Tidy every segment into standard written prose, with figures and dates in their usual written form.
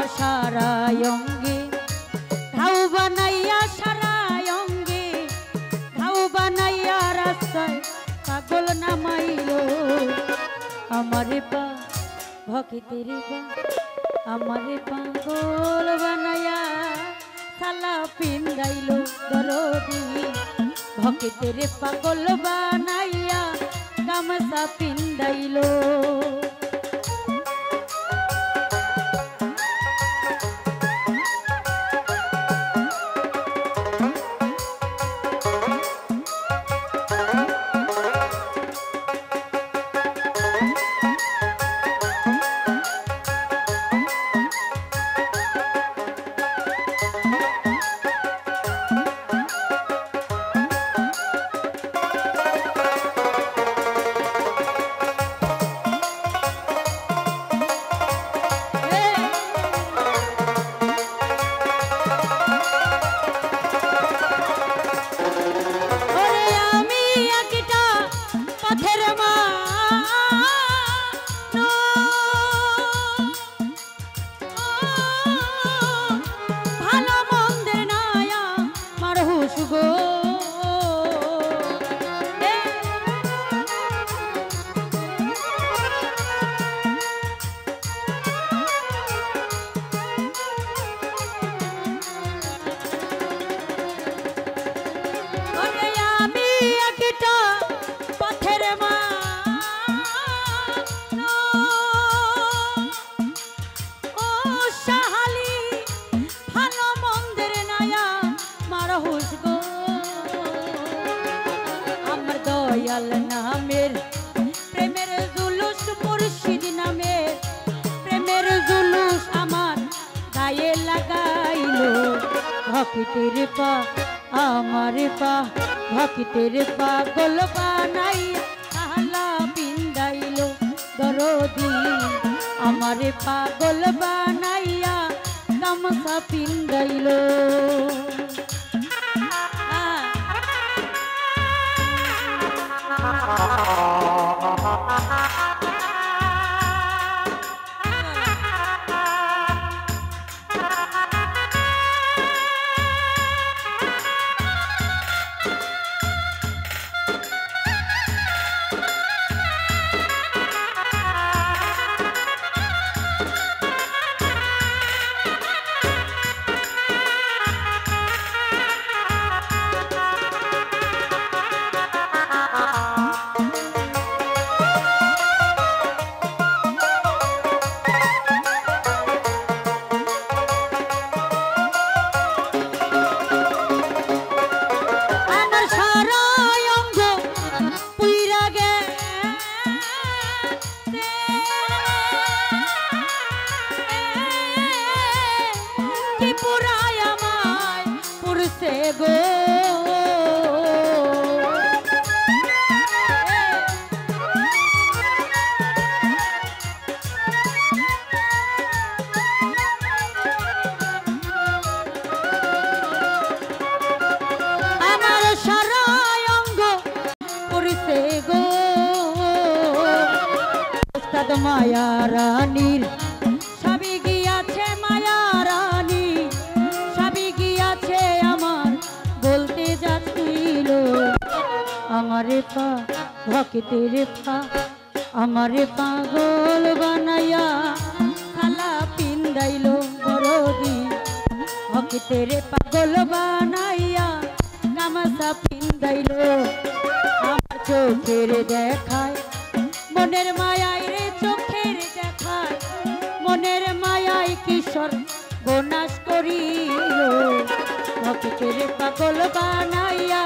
আমার সারা অঙ্গে ঘাও বানাইয়া, সারা অঙ্গে ঘাও বানাইয়া রাস্তায় পাগল নামাইলো আমারে পা ভক্তের পা আমারে পাগল বানাইয়া সালা পিন্দাইলো দরদি ভক্তের পাগল বানাইয়া গামছা পিন্দাইলো। দয়াল নামের প্রেমের জুলুস, মুর্শিদ নামের প্রেমের জুলুস আমার গায়ে লাগাইলো ভক্তের পা আমার পা ভক্তের পাগল বানাইয়া আহলা পিন্দাইলো দরদি আমার পাগল বানাইয়া গামছা পিন্দাইলো। মায়া রানীর সবই গিয়াছে, মায়া রানী সবই গিয়াছে আমার বলতে যাচ্ছিল আমারে পা ভক্তের পা আমারে পাগল বানাইয়া খালা পিন্দাইলো বড়দি ভক্তের পাগল বানাইয়া গামছা পিন্দাইলো আমার চোখের দেখায় মনের মায়ায় রে চোখের দেখায় মনের মায়ায় কিশোর বনাশ করিল ভক্তের পাগল বানাইয়া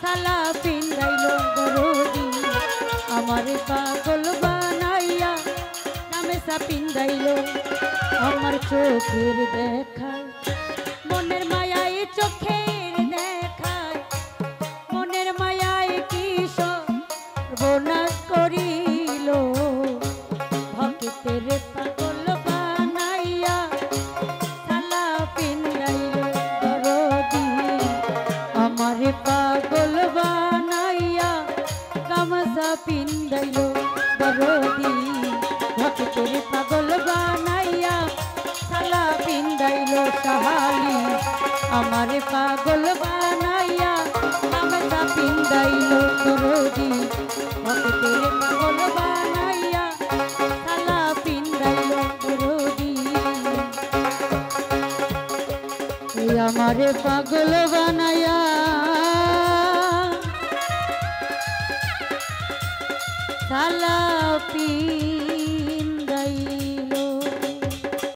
সালা পিন্দাইলো বড়দি আমার পাগল বানাইয়া গামছা পিন্দাইলো আমার চোখের দেখায় মনের মায়ায় চোখের দেখায় মনের মায়ায় কিশোর বনাশ করিল ভক্তের পাগল বানাইয়া সালা পিন্দাইলো দরদি আমার পাগল বানাইয়া গামছা পিন্দাইলো দরদি ভক্তের পাগল বানাইয়া সালা আমারে পাগল বানাইয়া গামছা পিন্দাইল দরদি ভক্তের পাগল বানাইয়া সালা পিন্দাইল দরদি আমারে পাগল বানাইয়া সালা